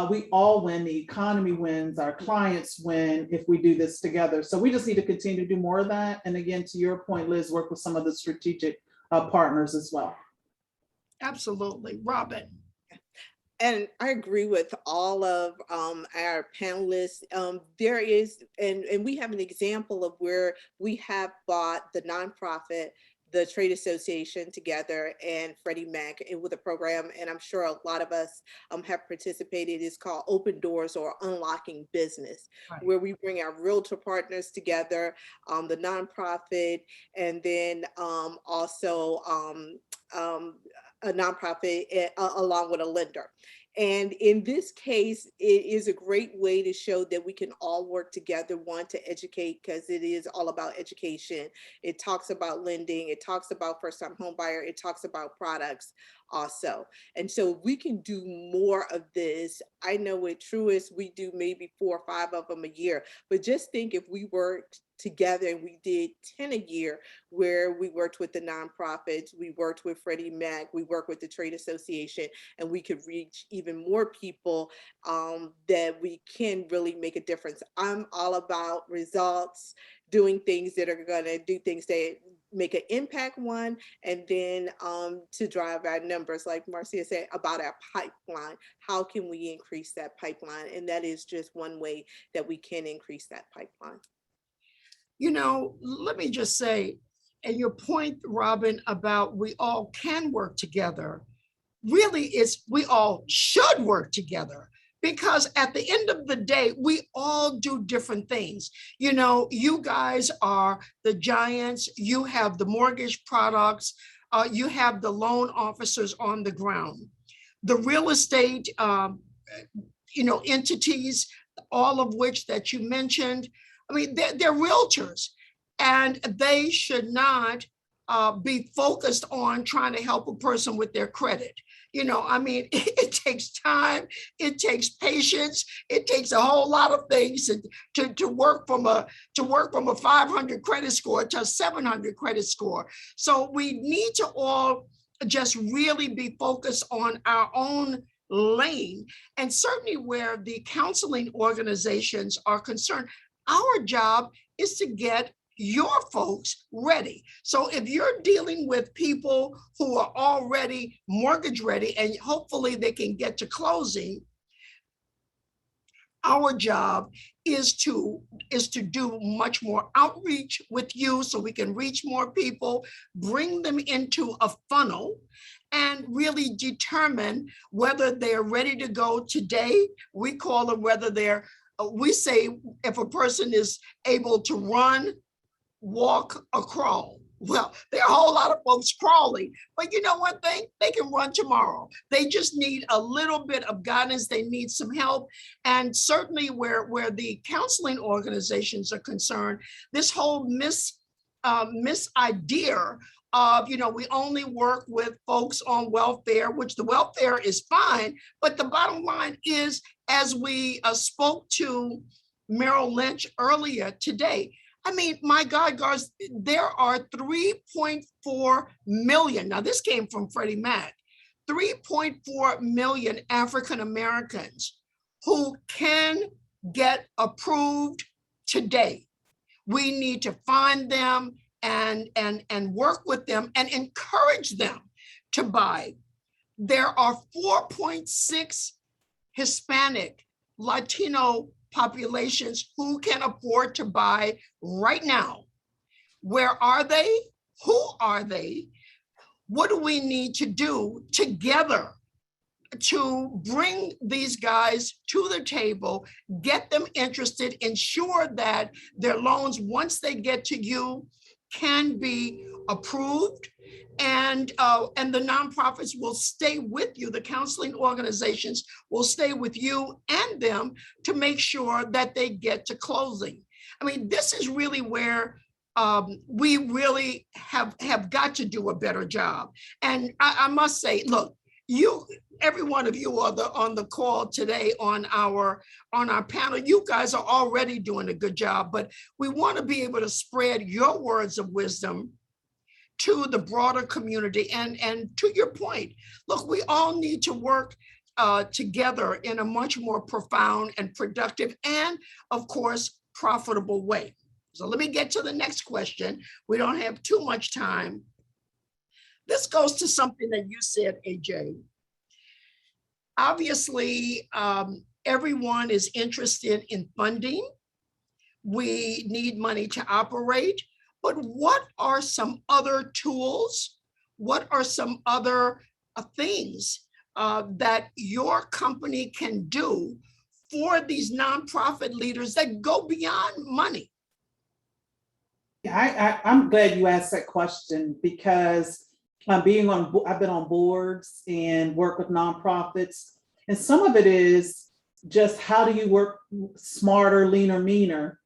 we all win, the economy wins, our clients win if we do this together. So we just need to continue to do more of that. And again, to your point, Liz, work with some of the strategic partners as well. Absolutely. Robin. And I agree with all of our panelists. There is, and we have an example of where we have bought the nonprofit, the trade association together, and Freddie Mac with a program, and I'm sure a lot of us have participated. It's called Open Doors or Unlocking Business, right, where we bring our realtor partners together, the nonprofit, and then also a nonprofit along with a lender. And in this case, it is a great way to show that we can all work together, one, to educate, because it is all about education. It talks about lending, it talks about first-time home buyer, it talks about products also. And so we can do more of this. I know with Truist, we do maybe 4 or 5 of them a year, but just think if we worked together and we did 10 a year, where we worked with the nonprofits, we worked with Freddie Mac, we worked with the trade association, and we could reach even more people, that we can really make a difference. I'm all about results, doing things that are gonna do things that make an impact, one, and then to drive our numbers, like Marcia said, about our pipeline. How can we increase that pipeline? And that is just one way that we can increase that pipeline. Let me just say, and your point, Robin, about we all can work together, really is we all should work together, because at the end of the day, we all do different things. You guys are the giants, you have the mortgage products, you have the loan officers on the ground. the real estate, entities, all of which that you mentioned. I mean, they're realtors, and they should not be focused on trying to help a person with their credit. I mean, it takes time, it takes patience, it takes a whole lot of things to work from a 500 credit score to a 700 credit score. So we need to all just really be focused on our own lane, and certainly where the counseling organizations are concerned, our job is to get your folks ready. So if you're dealing with people who are already mortgage ready and hopefully they can get to closing, our job is to do much more outreach with you so we can reach more people, bring them into a funnel, and really determine whether they're ready to go today. We call them whether we say if a person is able to run, walk, or crawl. Well, there are a whole lot of folks crawling, but you know one thing? They can run tomorrow. They just need a little bit of guidance. They need some help. And certainly where the counseling organizations are concerned, this whole idea of, we only work with folks on welfare, which the welfare is fine, but the bottom line is, as we spoke to Merrill Lynch earlier today, I mean, my God, guys, there are 3.4 million. Now, this came from Freddie Mac, 3.4 million African Americans who can get approved today. We need to find them and work with them and encourage them to buy. There are 4.6 Hispanic, Latino populations who can afford to buy right now. Where are they? Who are they? What do we need to do together to bring these guys to the table, get them interested, ensure that their loans, once they get to you, can be approved, and the nonprofits will stay with you. The counseling organizations will stay with you and them to make sure that they get to closing. I mean, this is really where we really have got to do a better job. And I must say, look, every one of you are on the call today on our panel. You guys are already doing a good job, but we want to be able to spread your words of wisdom to the broader community. And to your point, look, we all need to work together in a much more profound and productive and, of course, profitable way. So let me get to the next question. We don't have too much time. This goes to something that you said, AJ. Obviously, everyone is interested in funding. We need money to operate, but what are some other tools? What are some other things that your company can do for these nonprofit leaders that go beyond money? I'm glad you asked that question, because I've been on boards and work with nonprofits, and some of it is just how do you work smarter, leaner, meaner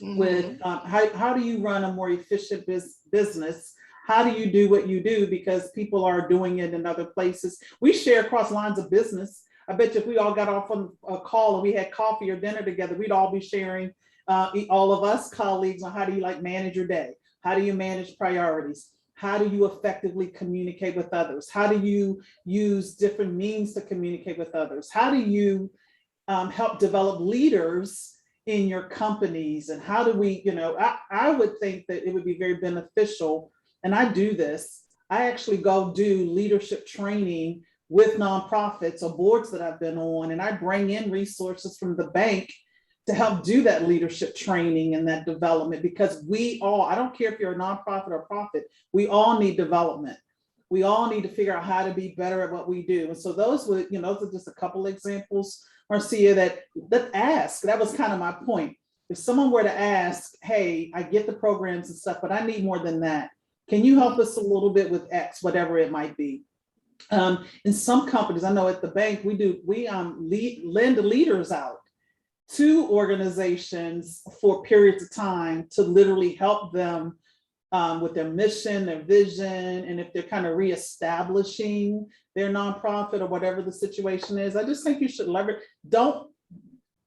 with how do you run a more efficient business? How do you do what you do? Because people are doing it in other places. We share across lines of business. I bet you if we all got off on a call and we had coffee or dinner together, we'd all be sharing, all of us colleagues, on how do you manage your day? How do you manage priorities? How do you effectively communicate with others? How do you use different means to communicate with others? How do you help develop leaders in your companies? And how do we, I would think that it would be very beneficial, and I do this. I actually go do leadership training with nonprofits or boards that I've been on, and I bring in resources from the bank to help do that leadership training and that development, because we all, I don't care if you're a nonprofit or profit, we all need development. We all need to figure out how to be better at what we do. And so those are just a couple examples, Marcia, that ask. That was kind of my point. If someone were to ask, hey, I get the programs and stuff, but I need more than that. Can you help us a little bit with X, whatever it might be? In some companies, I know at the bank, we lend leaders out to organizations for periods of time to literally help them with their mission, their vision, and if they're kind of reestablishing their nonprofit or whatever the situation is. I just think you should leverage. Don't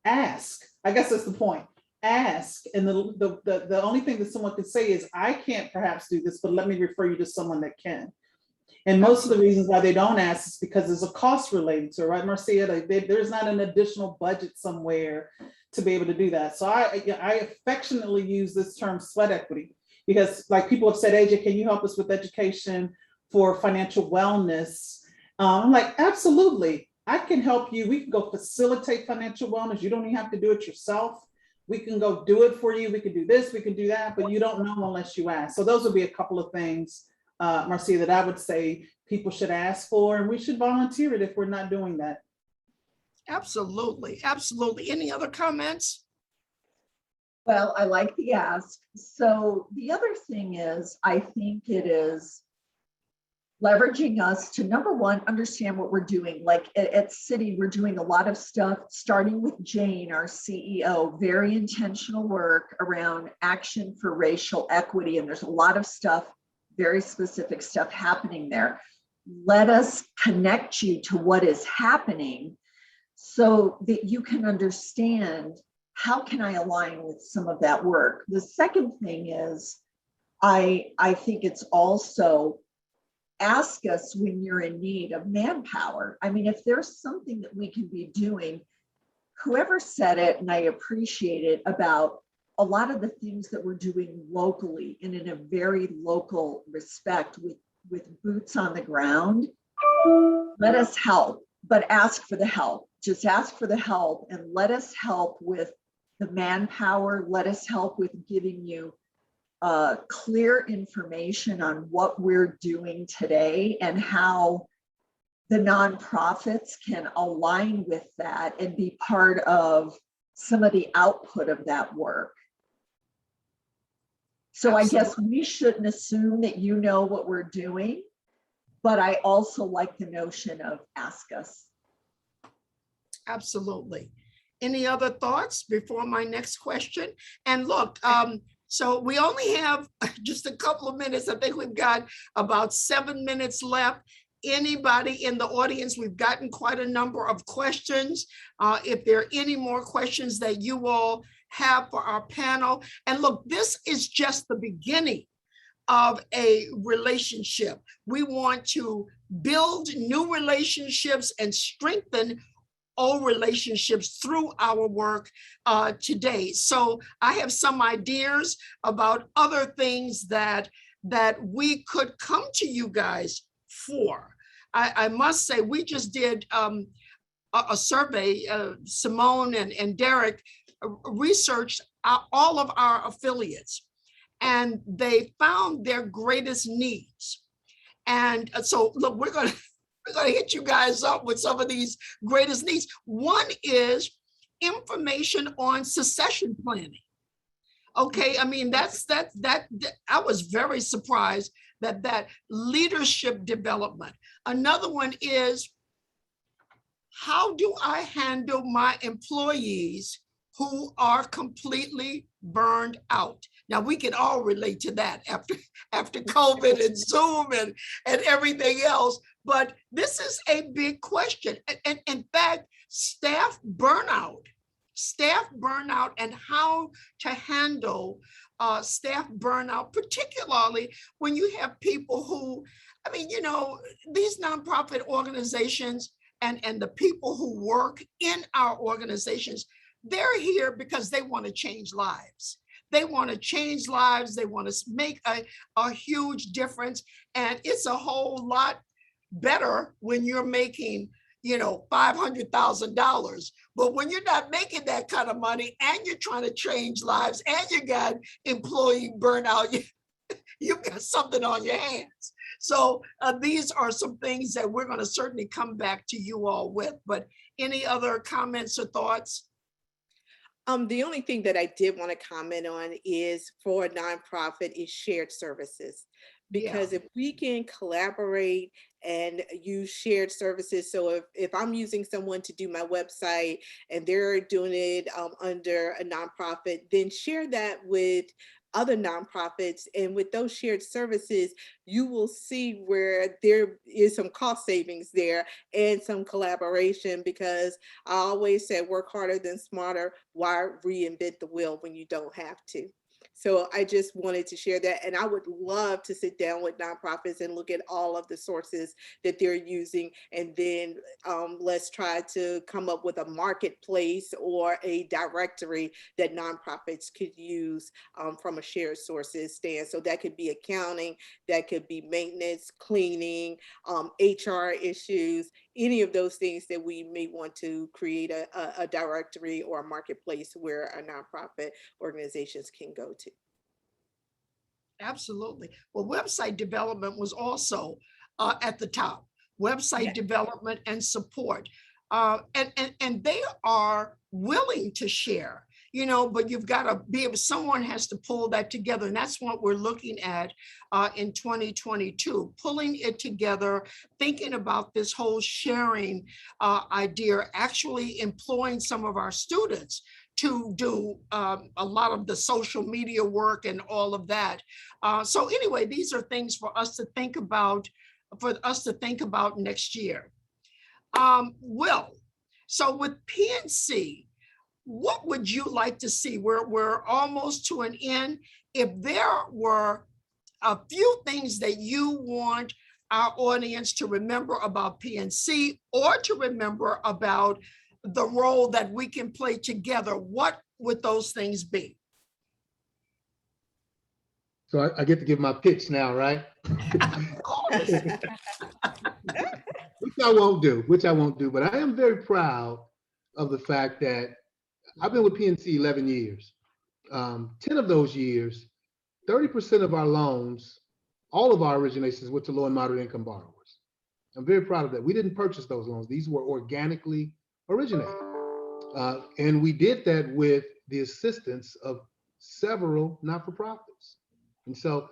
ask. I guess that's the point. Ask, and the only thing that someone can say is, I can't perhaps do this, but let me refer you to someone that can. And most of the reasons why they don't ask is because there's a cost related to it, right, Marcia? There's not an additional budget somewhere to be able to do that. So I affectionately use this term sweat equity, because like people have said, AJ, can you help us with education for financial wellness? I'm like, absolutely, I can help you. We can go facilitate financial wellness. You don't even have to do it yourself. We can go do it for you. We can do this, we can do that, but you don't know unless you ask. So those would be a couple of things, Marcia, that I would say people should ask for, and we should volunteer it if we're not doing that. Absolutely, absolutely. Any other comments? Well, I like the ask. So the other thing is, I think it is leveraging us to, number one, understand what we're doing. Like at Citi, we're doing a lot of stuff, starting with Jane, our CEO, very intentional work around action for racial equity. And there's a lot of stuff, very specific stuff happening there. Let us connect you to what is happening so that you can understand, how can I align with some of that work? The second thing is, I think it's also, ask us when you're in need of manpower. I mean, if there's something that we can be doing, whoever said it, and I appreciate it, about a lot of the things that we're doing locally and in a very local respect with boots on the ground, let us help, but ask for the help. Just ask for the help and let us help with the manpower. Let us help with giving you clear information on what we're doing today and how the nonprofits can align with that and be part of some of the output of that work. So I guess we shouldn't assume that you know what we're doing, but I also like the notion of ask us. Absolutely. Any other thoughts before my next question? And look, so we only have just a couple of minutes. I think we've got about 7 minutes left. Anybody in the audience, we've gotten quite a number of questions. If there are any more questions that you all have for our panel. And look, this is just the beginning of a relationship. We want to build new relationships and strengthen old relationships through our work today. So I have some ideas about other things that we could come to you guys for. I must say, we just did a survey. Simone and Derek researched all of our affiliates, and they found their greatest needs. And so look, we're going to hit you guys up with some of these greatest needs. One is information on succession planning. Okay, I mean, I was very surprised that leadership development. Another one is, how do I handle my employees who are completely burned out? Now, we can all relate to that after COVID and Zoom and everything else, but this is a big question. And in fact, staff burnout and how to handle staff burnout, particularly when you have people who, I mean, you know, these nonprofit organizations and the people who work in our organizations, they're here because they want to change lives. They want to change lives. They want to make a huge difference. And it's a whole lot better when you're making, you know, $500,000. But when you're not making that kind of money and you're trying to change lives and you got employee burnout, you've got something on your hands. So these are some things that we're going to certainly come back to you all with. But any other comments or thoughts? The only thing that I did want to comment on is, for a nonprofit, is shared services. because if we can collaborate and use shared services, so if I'm using someone to do my website and they're doing it under a nonprofit, then share that with other nonprofits. And with those shared services, you will see where there is some cost savings there and some collaboration, because I always say work harder than smarter. Why reinvent the wheel when you don't have to? So I just wanted to share that. And I would love to sit down with nonprofits and look at all of the sources that they're using. And then let's try to come up with a marketplace or a directory that nonprofits could use from a shared sources stand. So that could be accounting, that could be maintenance, cleaning, HR issues, any of those things that we may want to create a directory or a marketplace where a nonprofit organizations can go to. Absolutely. Well, website development was also at the top. Website development and support. And they are willing to share, but you've got to be able, someone has to pull that together. And that's what we're looking at in 2022, pulling it together, thinking about this whole sharing idea, actually employing some of our students to do a lot of the social media work and all of that. So anyway, these are things for us to think about, next year. Will, so with PNC, what would you like to see? We're almost to an end. If there were a few things that you want our audience to remember about PNC, or to remember about the role that we can play together, what would those things be? So I get to give my pitch now, right? Which I won't do, but I am very proud of the fact that I've been with PNC 11 years. 10 of those years, 30% of our loans, all of our originations went to low and moderate income borrowers. I'm very proud of that. We didn't purchase those loans. These were organically originated. And we did that with the assistance of several not-for-profits. And so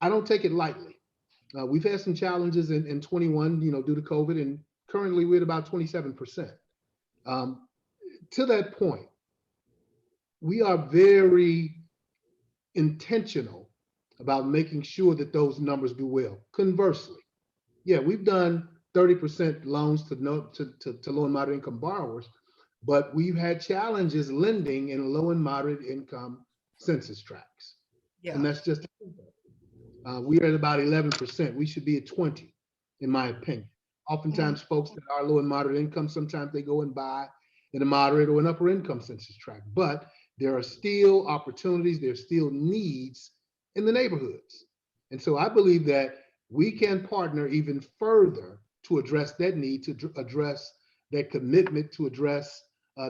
I don't take it lightly. We've had some challenges in 21, due to COVID, and currently we're at about 27%. To that point, we are very intentional about making sure that those numbers do well. Conversely, we've done 30% loans to low and moderate income borrowers, but we've had challenges lending in low and moderate income census tracts. And that's just, we're at about 11%. We should be at 20, in my opinion. Oftentimes folks that are low and moderate income, sometimes they go and buy in a moderate or an upper income census tract, but there are still opportunities, there's still needs in the neighborhoods. And so I believe that we can partner even further to address that need, to address that commitment, to address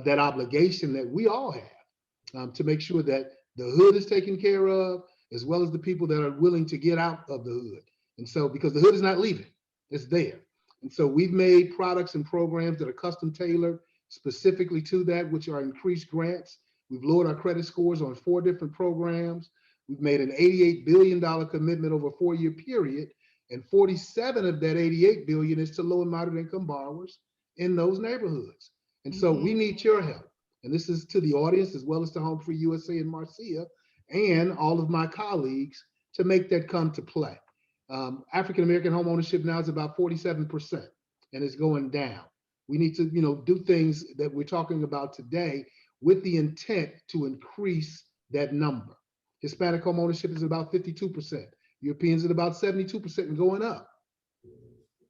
that obligation that we all have, to make sure that the hood is taken care of, as well as the people that are willing to get out of the hood. And so, because the hood is not leaving, it's there. And so we've made products and programs that are custom tailored specifically to that, which are increased grants. We've lowered our credit scores on 4 different programs. We've made an $88 billion commitment over a 4-year period, and 47 of that 88 billion is to low and moderate income borrowers in those neighborhoods. And so we need your help. And this is to the audience, as well as to HomeFree-USA and Marcia, and all of my colleagues, to make that come to play. African-American home ownership now is about 47%, and it's going down. We need to, do things that we're talking about today with the intent to increase that number. Hispanic home ownership is about 52%. Europeans at about 72% and going up.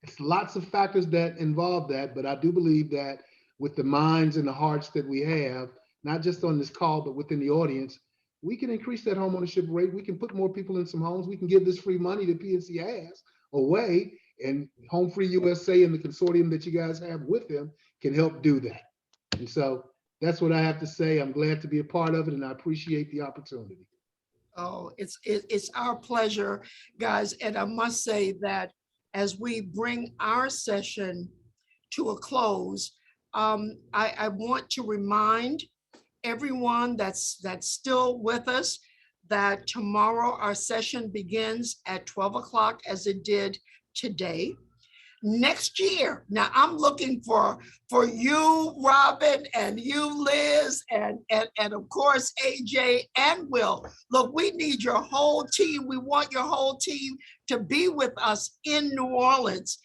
It's lots of factors that involve that, but I do believe that with the minds and the hearts that we have, not just on this call, but within the audience, we can increase that home ownership rate. We can put more people in some homes. We can give this free money that PNC has away, and HomeFree-USA and the consortium that you guys have with them can help do that. And so that's what I have to say. I'm glad to be a part of it, and I appreciate the opportunity. Oh, it's our pleasure, guys. And I must say that as we bring our session to a close, I want to remind everyone that's still with us that tomorrow our session begins at 12 o'clock as it did today. Next year, now I'm looking for you, Robin, and you, Liz, and of course, AJ and Will. Look, we need your whole team. We want your whole team to be with us in New Orleans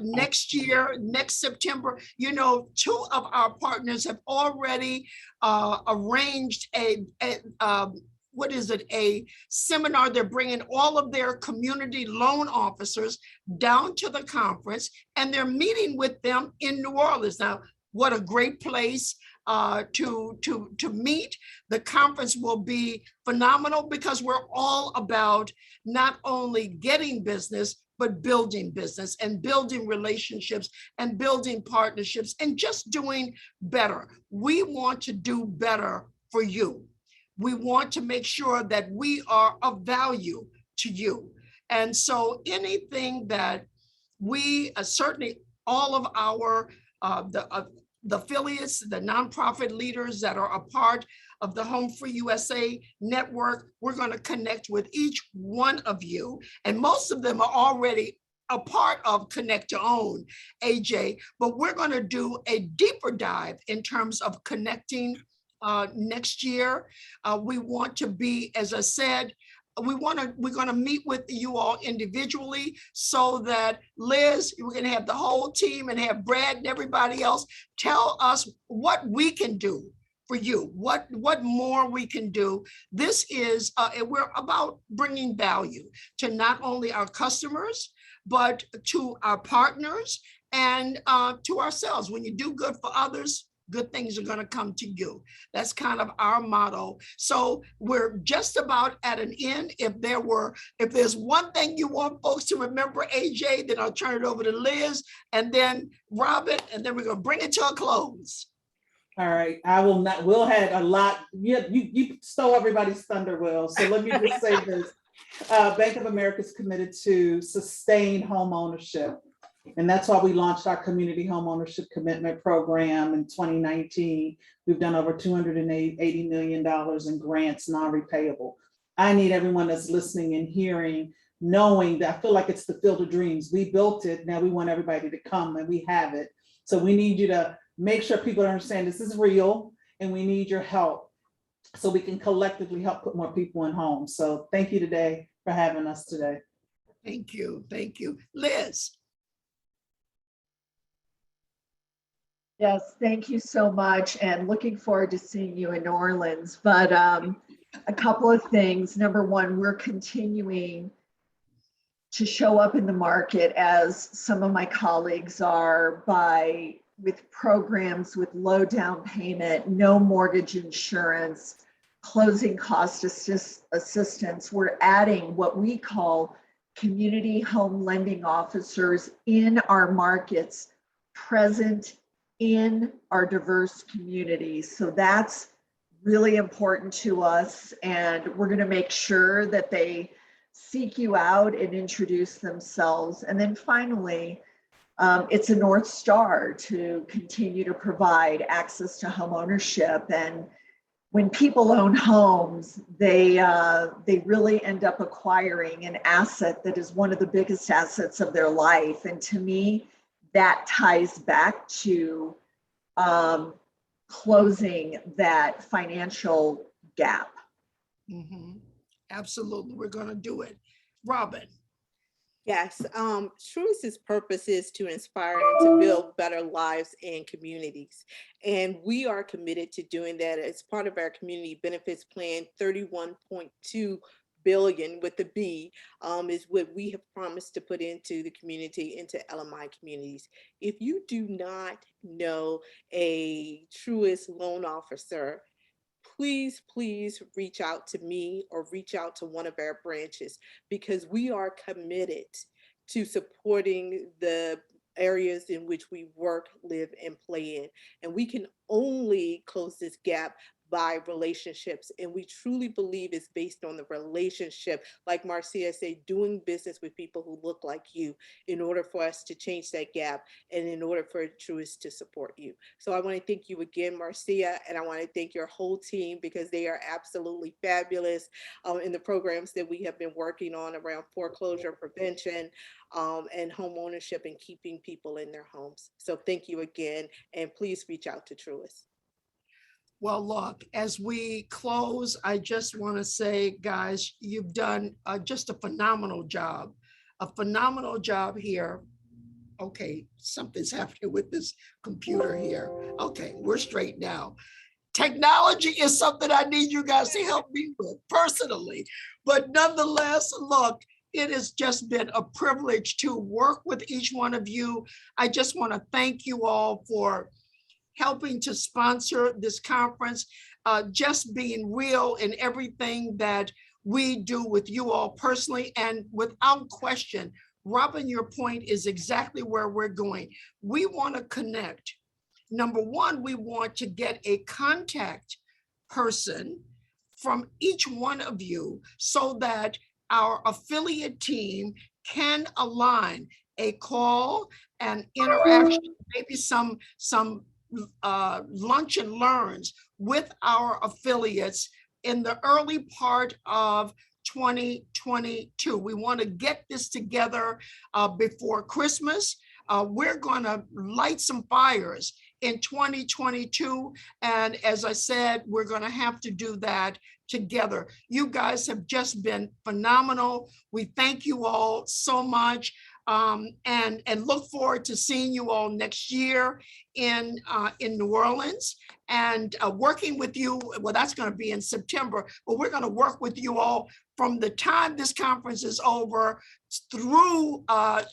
next year, next September. You know, 2 of our partners have already arranged a seminar. They're bringing all of their community loan officers down to the conference, and they're meeting with them in New Orleans. Now, what a great place to meet. The conference will be phenomenal because we're all about not only getting business, but building business and building relationships and building partnerships and just doing better. We want to do better for you. We want to make sure that we are of value to you. And so anything that we certainly all of our the affiliates, the nonprofit leaders that are a part of the HomeFree-USA network, we're going to connect with each one of you. And most of them are already a part of Connect to Own, AJ, but we're going to do a deeper dive in terms of connecting next year. We want to be, as I said, we're going to meet with you all individually so that Liz, we're going to have the whole team and have Brad and everybody else tell us what we can do for you, what more we can do. This is, we're about bringing value to not only our customers, but to our partners and to ourselves. When you do good for others, good things are going to come to you. That's kind of our motto. So we're just about at an end. If there's one thing you want folks to remember, AJ, then I'll turn it over to Liz and then Robin, and then we're going to bring it to a close. All right, I will not, Will had a lot, you stole everybody's thunder, Will. So let me just say this. Bank of America is committed to sustain home ownership. And that's why we launched our community home ownership commitment program in 2019. We've done over $280 million in grants, non-repayable. I need everyone that's listening and hearing, knowing that I feel like it's the field of dreams. We built it, now we want everybody to come and we have it. So we need you to make sure people understand this is real and we need your help so we can collectively help put more people in homes. So thank you today for having us today. Thank you, Liz. Yes, thank you so much, and looking forward to seeing you in New Orleans. But a couple of things. Number one, we're continuing to show up in the market, as some of my colleagues are, with programs with low down payment, no mortgage insurance, closing cost assistance. We're adding what we call community home lending officers in our markets, present in our diverse communities. So that's really important to us. And we're going to make sure that they seek you out and introduce themselves. And then finally, it's a North Star to continue to provide access to home ownership. And when people own homes, they really end up acquiring an asset that is one of the biggest assets of their life. And to me, that ties back to closing that financial gap. Mm-hmm. Absolutely, we're going to do it. Robin. Yes, Truist's purpose is to inspire and to build better lives and communities. And we are committed to doing that as part of our community benefits plan. 31.2 billion with the B is what we have promised to put into the community, into LMI communities. If you do not know a Truist loan officer, please reach out to me or reach out to one of our branches, because we are committed to supporting the areas in which we work, live, and play in. And we can only close this gap by relationships. And we truly believe it's based on the relationship, like Marcia said, doing business with people who look like you in order for us to change that gap and in order for Truist to support you. So I want to thank you again, Marcia, and I want to thank your whole team because they are absolutely fabulous in the programs that we have been working on around foreclosure prevention and home ownership and keeping people in their homes. So thank you again, and please reach out to Truist. Well, look, as we close, I just want to say, guys, you've done just a phenomenal job here. Okay, something's happening with this computer here. Okay, we're straight now. Technology is something I need you guys to help me with personally. But nonetheless, look, it has just been a privilege to work with each one of you. I just want to thank you all for helping to sponsor this conference, just being real in everything that we do with you all personally. And without question, Robin, your point is exactly where we're going. We want to connect. Number one, we want to get a contact person from each one of you so that our affiliate team can align a call and interaction, maybe some lunch and learns with our affiliates in the early part of 2022. We want to get this together before Christmas. We're going to light some fires in 2022. And as I said, we're going to have to do that together. You guys have just been phenomenal. We thank you all so much. And look forward to seeing you all next year in New Orleans and working with you. Well, that's going to be in September, but we're going to work with you all from the time this conference is over through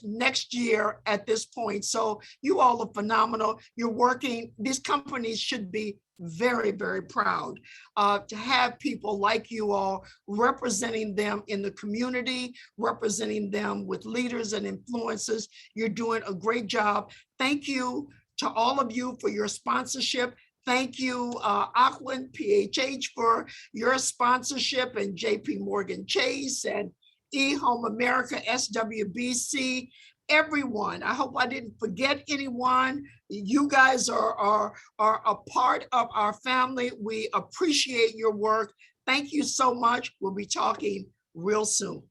next year at this point. So you all are phenomenal. You're working. These companies should be very, very proud to have people like you all representing them in the community, representing them with leaders and influencers. You're doing a great job. Thank you to all of you for your sponsorship. Thank you, Aquin PHH, for your sponsorship, and JP Morgan Chase and eHome America, SWBC, everyone. I hope I didn't forget anyone. You guys are a part of our family. We appreciate your work. Thank you so much. We'll be talking real soon.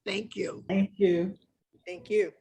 Thank you. Thank you. Thank you.